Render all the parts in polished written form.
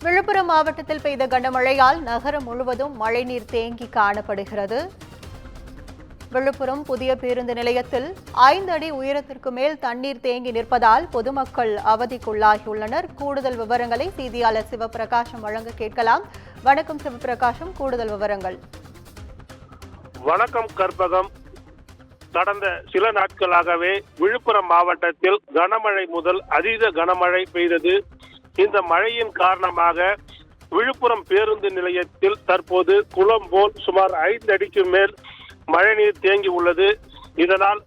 விழுப்புரம் மாவட்டத்தில் பெய்த கனமழையால் நகரம் முழுவதும் மழைநீர் தேங்கி காணப்படுகிறது. விழுப்புரம் புதிய பேருந்து நிலையத்தில் 5 அடி உயரத்திற்கு மேல் தண்ணீர் தேங்கி நிற்பதால் பொதுமக்கள் அவதிக்குள்ளாகியுள்ளனர். கூடுதல் விவரங்களை செய்தியாளர் சிவபிரகாசம் வழங்க கேட்கலாம். வணக்கம் சிவபிரகாசம், கூடுதல் விவரங்கள். வணக்கம் கற்பகம். கடந்த சில நாட்களாகவே விழுப்புரம் மாவட்டத்தில் கனமழை முதல் அதீத கனமழை பெய்தது. இந்த மழையின் காரணமாக விழுப்புரம் பேருந்து நிலையத்தில் தற்போது குளம் போல் சுமார் 5 அடிக்கு மேல் மழைநீர் தேங்கி உள்ளது. இதனால்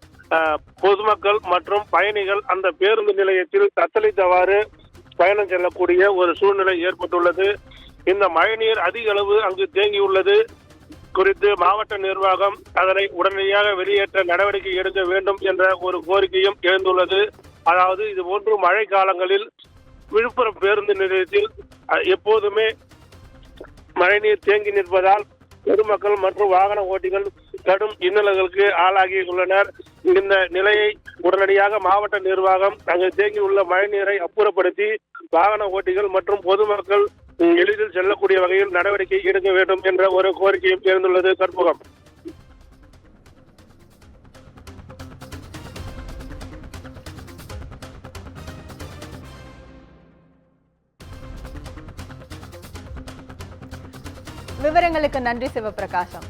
பொதுமக்கள் மற்றும் பயணிகள் அந்த பேருந்து நிலையத்தில் தத்தளித்தவாறு பயணம் செல்லக்கூடிய ஒரு சூழ்நிலை ஏற்பட்டுள்ளது. இந்த மழைநீர் அதிக அளவு அங்கு தேங்கியுள்ளது குறித்து மாவட்ட நிர்வாகம் அதனை உடனடியாக வெளியேற்ற நடவடிக்கை எடுக்க வேண்டும் என்ற ஒரு கோரிக்கையும் எழுந்துள்ளது. அதாவது இதுபோன்று மழை காலங்களில் விழுப்புரம் பேருந்து நிலையத்தில் எப்போதுமே மழைநீர் தேங்கி நிற்பதால் பொதுமக்கள் மற்றும் வாகன ஓட்டிகள் கடும் இன்னல்களுக்கு ஆளாகி உள்ளனர். இந்த நிலையை உடனடியாக மாவட்ட நிர்வாகம் அங்கு தேங்கியுள்ள மழைநீரை அப்புறப்படுத்தி வாகன ஓட்டிகள் மற்றும் பொதுமக்கள் எளிதில் செல்லக்கூடிய வகையில் நடவடிக்கை எடுக்க வேண்டும் என்ற ஒரு கோரிக்கையும் எழுந்துள்ளது. கற்பகம். விவரங்களுக்கு நன்றி சிவபிரகாசம்.